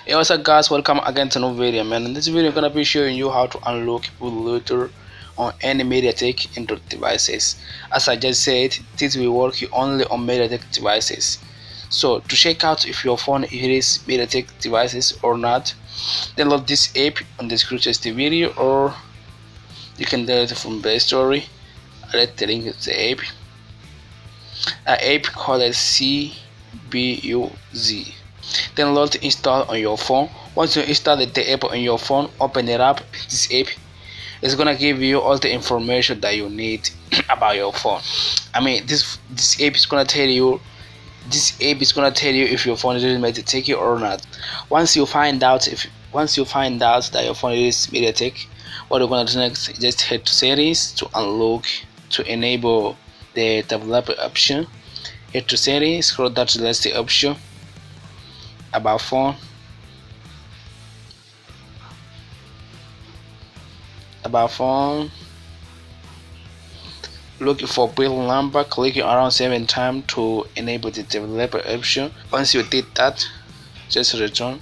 Hey, what's up guys, welcome again to another video, man. In this video I'm gonna be showing you how to unlock bootloader on any Mediatek Android devices. As I just said, this will work only on Mediatek devices. So to check out if your phone is Mediatek devices or not, download this app on the description of the video, or you can download it from Play Store. I'll let the link to the app. An app called CBUZ. Then load install on your phone. Once you install the app on your phone, open it up. This app is gonna give you all the information that you need about your phone. I mean, this app is gonna tell you if your phone is really Mediatek or not. Once you find out that your phone is Mediatek, what you're gonna do next is just head to settings to unlock, to enable the developer option. Head to settings, scroll down to the last option, about phone, looking for build number, clicking around 7 times to enable the developer option. Once you did that, just return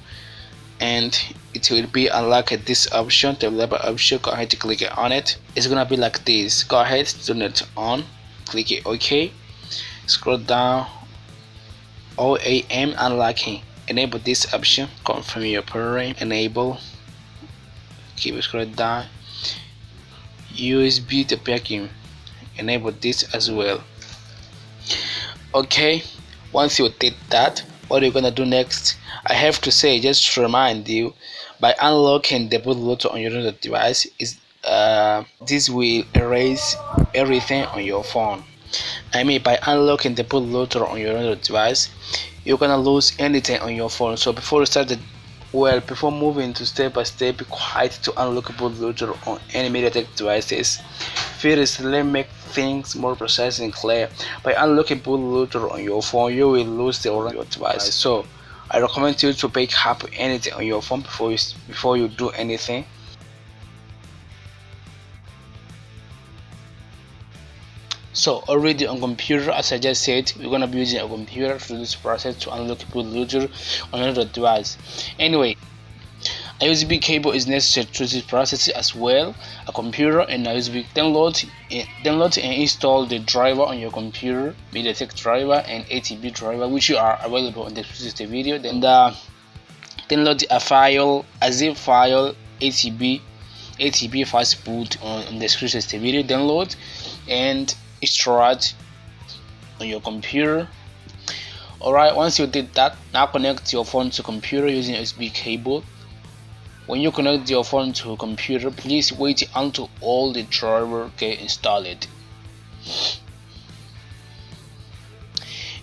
and it will be unlocked this option, developer option. Go ahead to click on it. It's gonna be like this. Go ahead, turn it on, click it OK, scroll down, OAM unlocking, enable this option, confirm your program, enable, keep scrolling down, USB debugging, enable this as well. Okay, once you did that, what you're gonna do next, I have to say, just to remind you, by unlocking the bootloader on your device, this will erase everything on your phone. I mean, by unlocking the bootloader on your device, you're gonna lose anything on your phone. So before moving to step by step guide to unlock bootloader on any Mediatek devices, first let's make things more precise and clear. By unlocking bootloader on your phone, you will lose the original your device. So I recommend you to backup anything on your phone before you do anything. So already on computer, as I just said, we're gonna be using a computer to do this process to unlock bootloader on another device. Anyway, a USB cable is necessary to this process as well. A computer and a USB. Download and install the driver on your computer, Mediatek driver and ATB driver, which are available in the description of the video. Then download a zip file, ATB fast boot on the description of the video. Download and extract on your computer. Alright, once you did that, now connect your phone to computer using USB cable. When you connect your phone to a computer, please wait until all the driver get installed.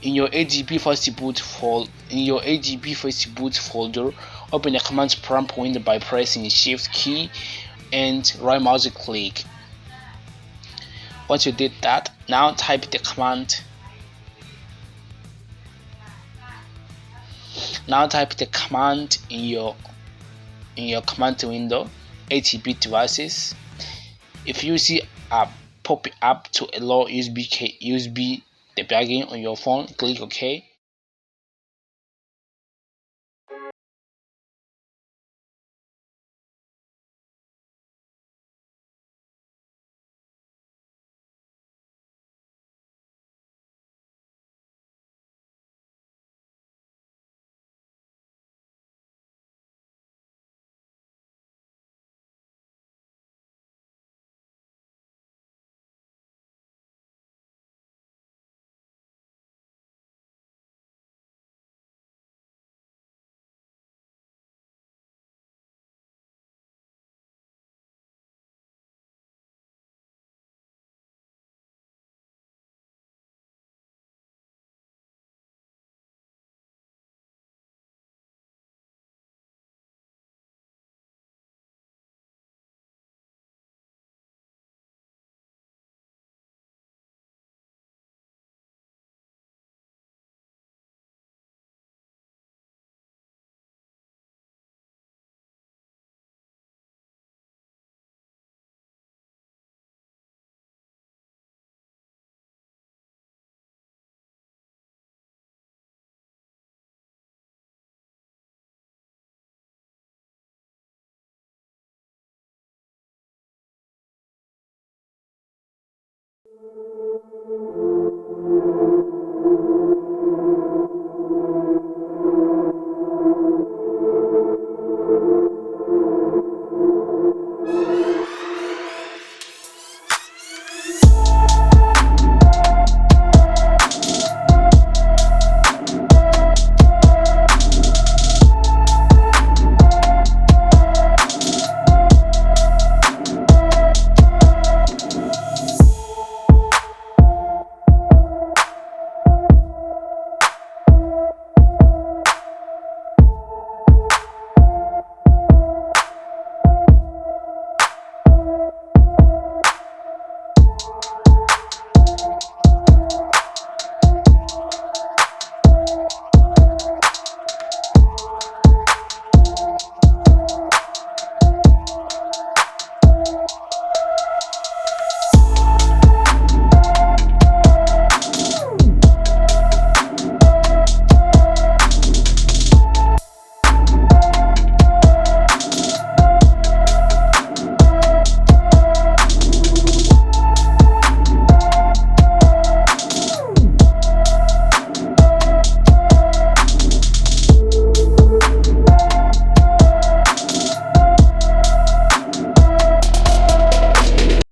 In your AGB first boot folder, open the command prompt window by pressing the Shift key and right mouse click. Once you did that, now type the command. In your command window, ATB devices. If you see a pop up to allow USB debugging on your phone, click OK.